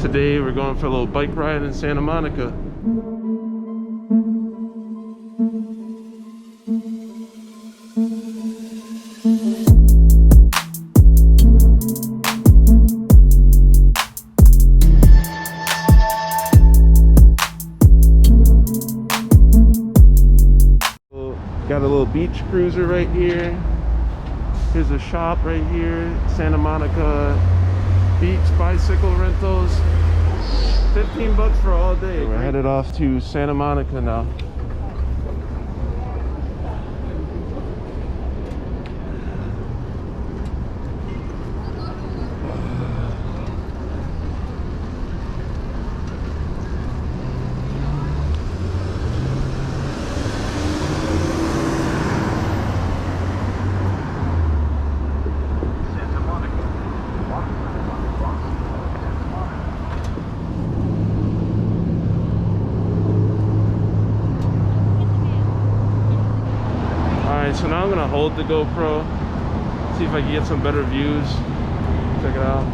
Today we're going for a little bike ride in Santa Monica. Got a little beach cruiser right here. Here's a shop right here, Santa Monica Beach bicycle rentals. 15 bucks for all day. We're headed off to Santa Monica now. So now I'm gonna hold the GoPro, see if I can get some better views. Check it out.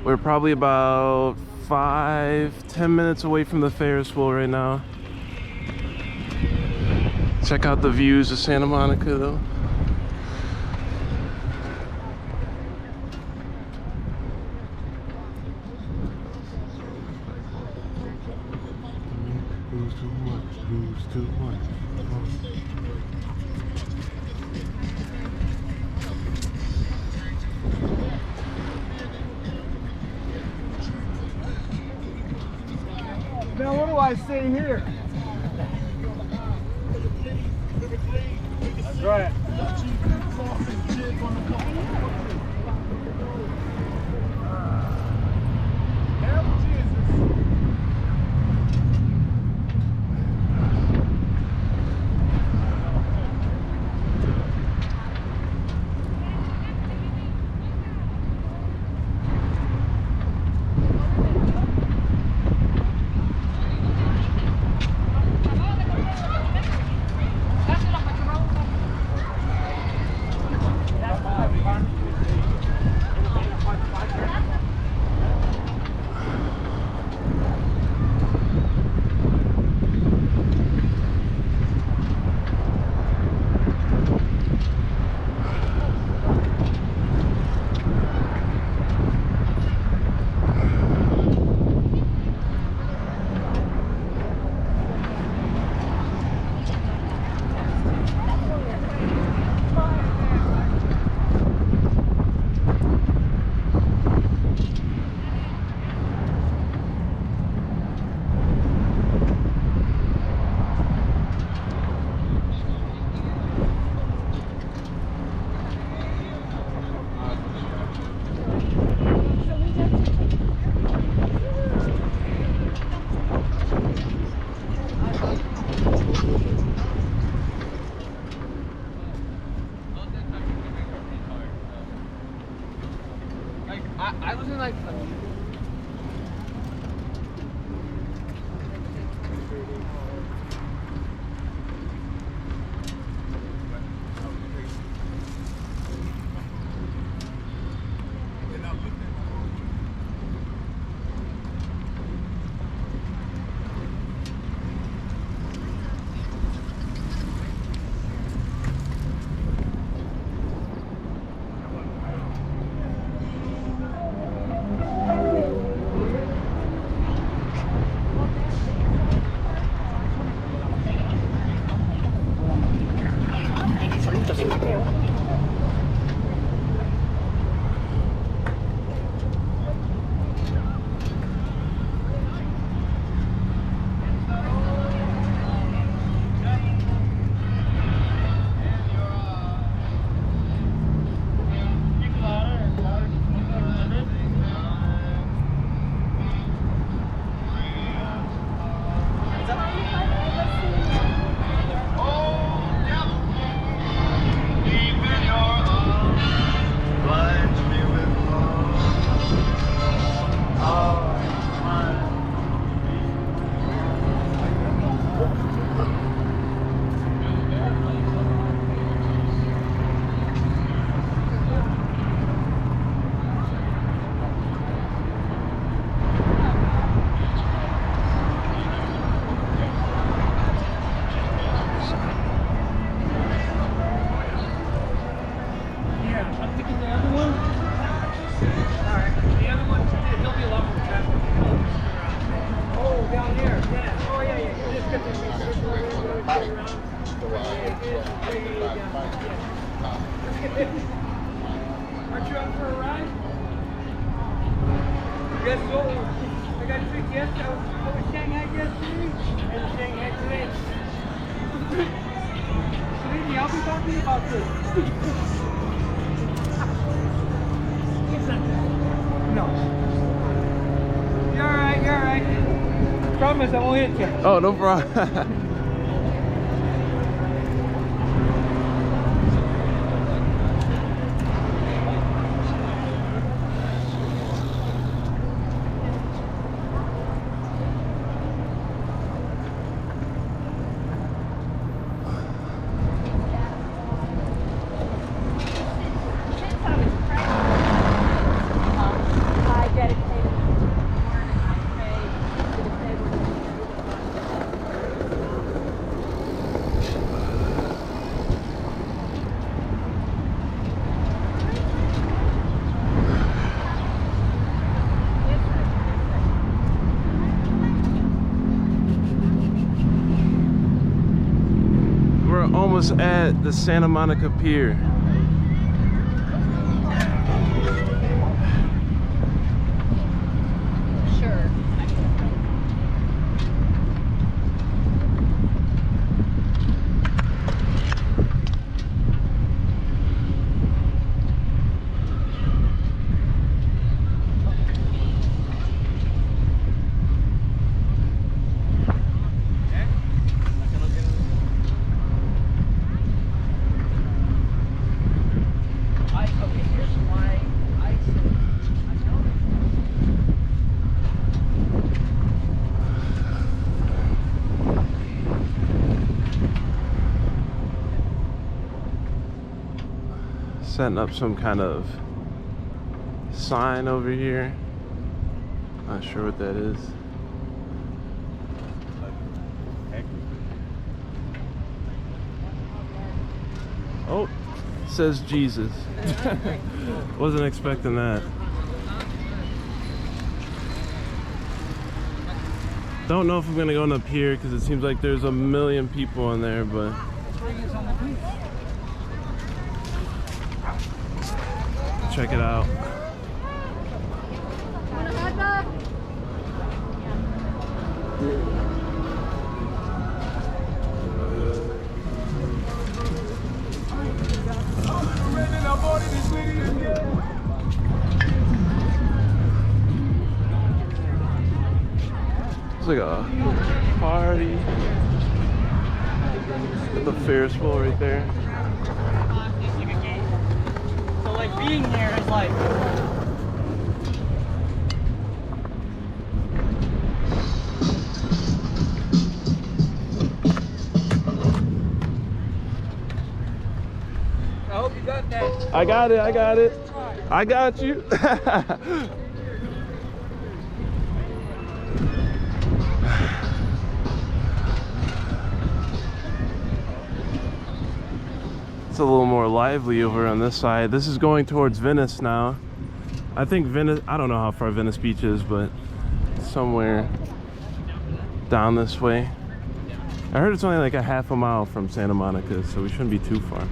We're probably about 5-10 minutes away from the Ferris wheel right now. Check out the views of Santa Monica though. Who's too much? Who's too much? Now what do I say here? That's right. I was in like. Aren't you up for a ride? Guess what? I got a trick yesterday. I was Shanghai yesterday and Shanghai today. Sweetie, I'll be talking about this. No. You're alright, you're alright. Promise I won't hit you. Oh, no problem. Almost at the Santa Monica Pier. Sure. Setting up some kind of sign over here. Not sure what that is. Oh, it says Jesus. Wasn't expecting that. Don't know if I'm gonna go on the pier because it seems like there's a million people in there, but check it out. It's like a party with the Ferris wheel right there. So like being here is like I got it. I got it. I got you. It's a little more lively over on this side. This is going towards Venice now. I think Venice, I don't know how far Venice Beach is, but somewhere down this way. I heard it's only like a half a mile from Santa Monica, so we shouldn't be too far.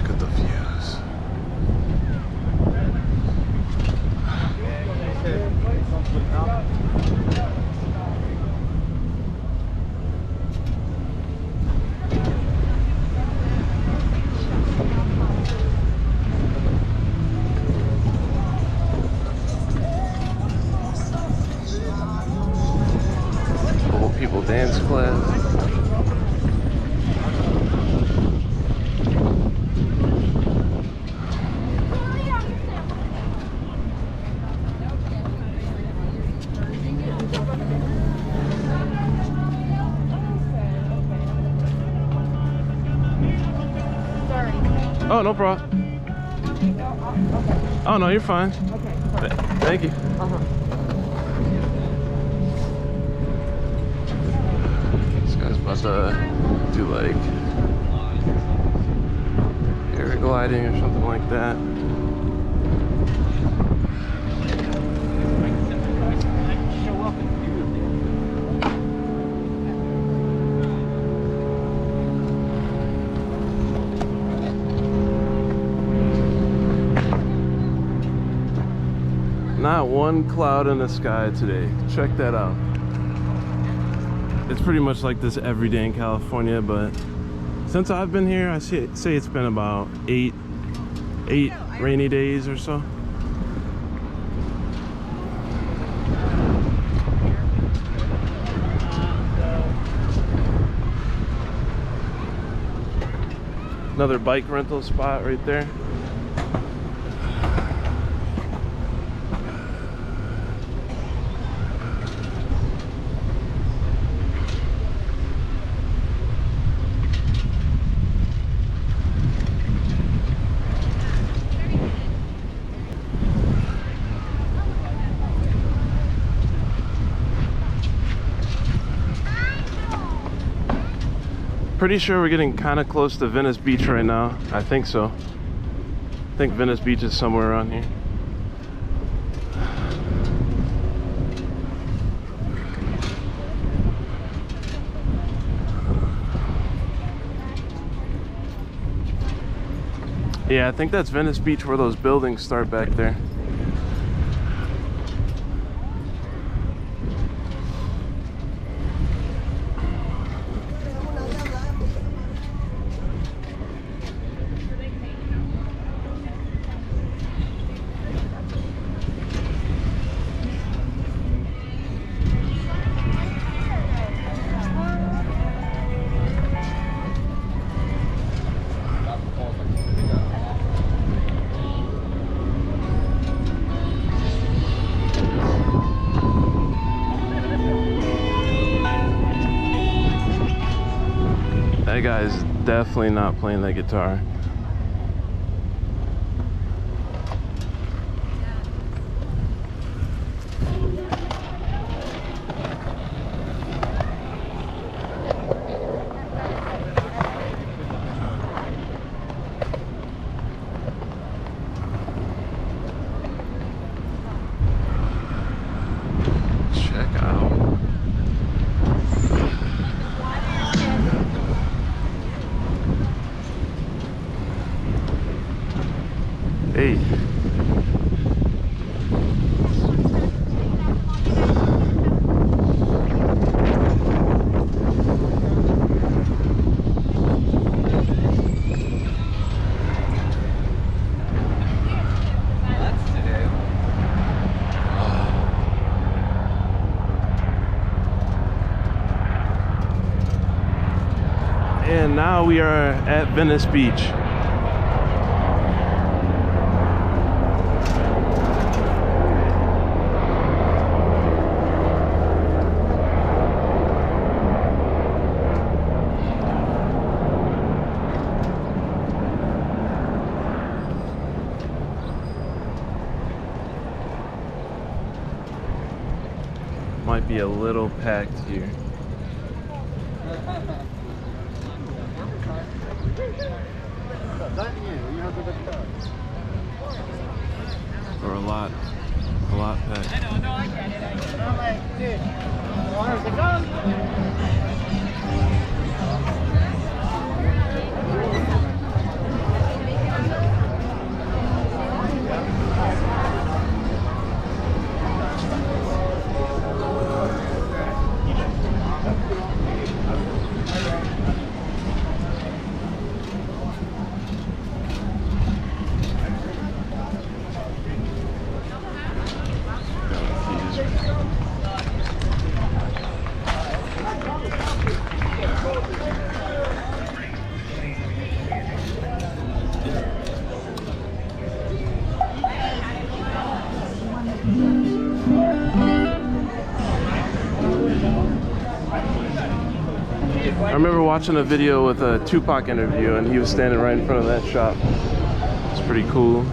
Look at the views. Old people dance class. Oh, no problem. Oh, no, you're fine. Okay. Thank you. This guy's about to do like paragliding or something like that. Not one cloud in the sky today. Check that out. It's pretty much like this every day in California, but since I've been here, I say it's been about eight rainy days or so. Another bike rental spot right there. Pretty sure we're getting kind of close to Venice Beach right now. I think so. I think Venice Beach is somewhere around here. Yeah, I think that's Venice Beach where those buildings start back there. That guy is definitely not playing that guitar. Check out. Hey. And now we are at Venice Beach. Might be a little packed here. Or a lot packed. I know, I get it. I'm like, dude, where's it going? I remember watching a video with a Tupac interview and he was standing right in front of that shop. It's pretty cool.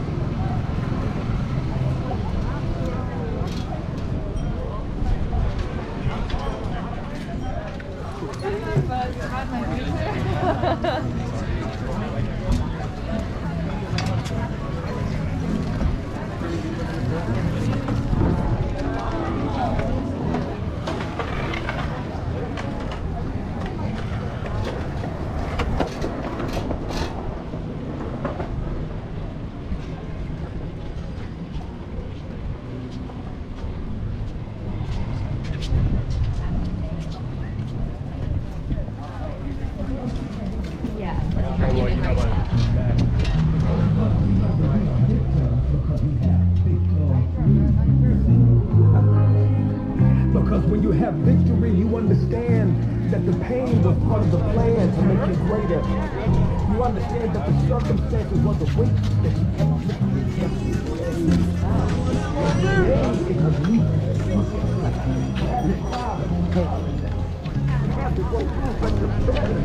Because when you have victory, you understand that the pain was part of the plan to make you greater. You understand that the circumstances was a weight that you cannot lift. Today is a week. You have to go through such a better.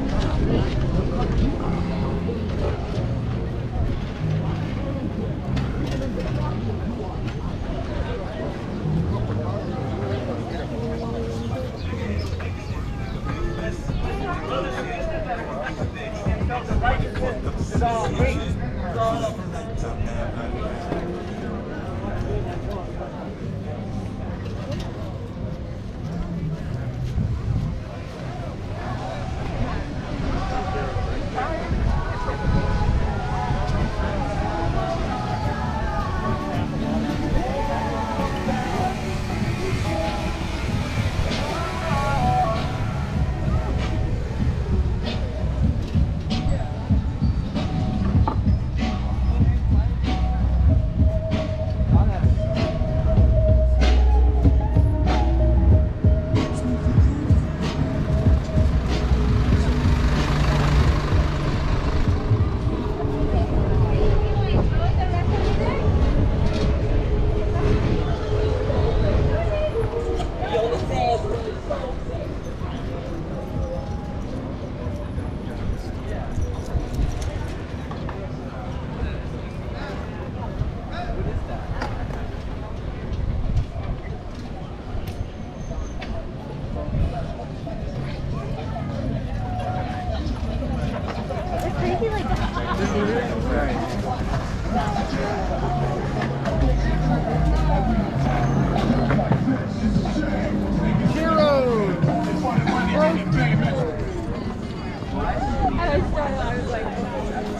It's all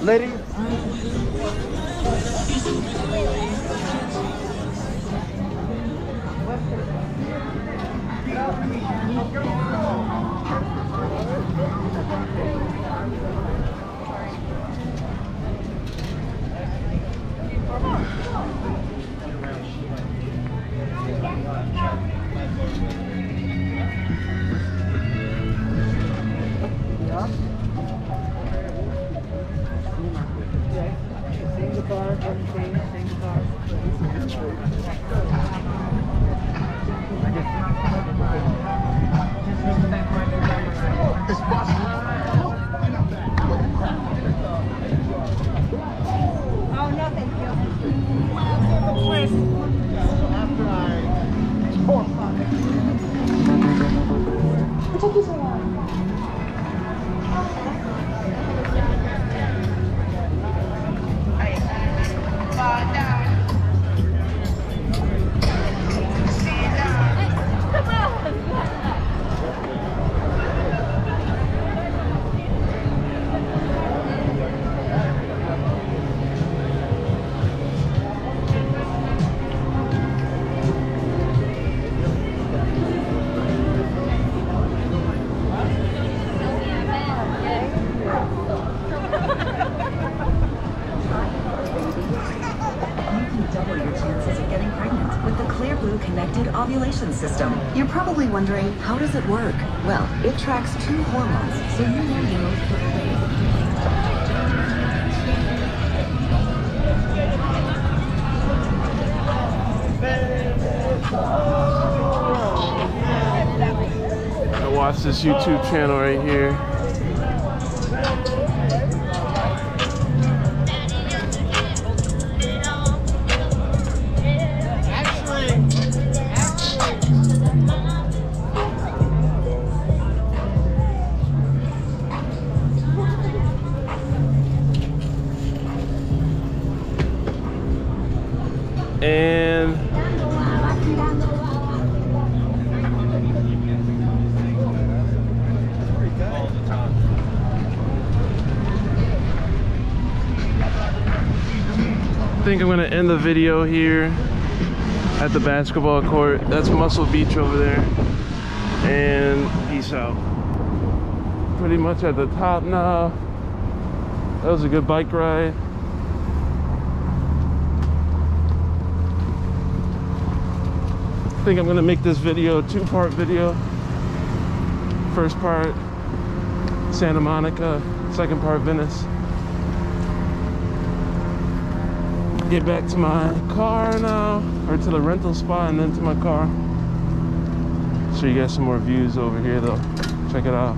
ladies. Oh, no, thank Double your chances of getting pregnant with the Clear Blue Connected Ovulation System. You're probably wondering, how does it work? Well, it tracks 2 hormones, so you know your most fertile days. I watch this YouTube channel right here. And I think I'm gonna end the video here at the basketball court. That's Muscle Beach over there. And peace out. Pretty much at the top now. That was a good bike ride. I think I'm gonna make this video a 2-part video. First part, Santa Monica. Second part, Venice. Get back to my car now, or to the rental spot, and then to my car. Show you guys some more views over here though. Check it out.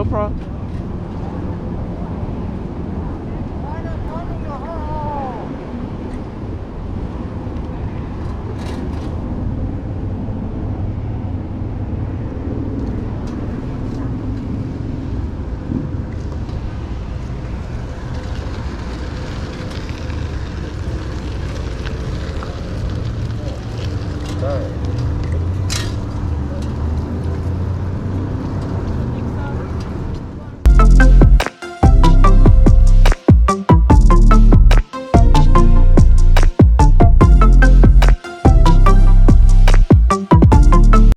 problem.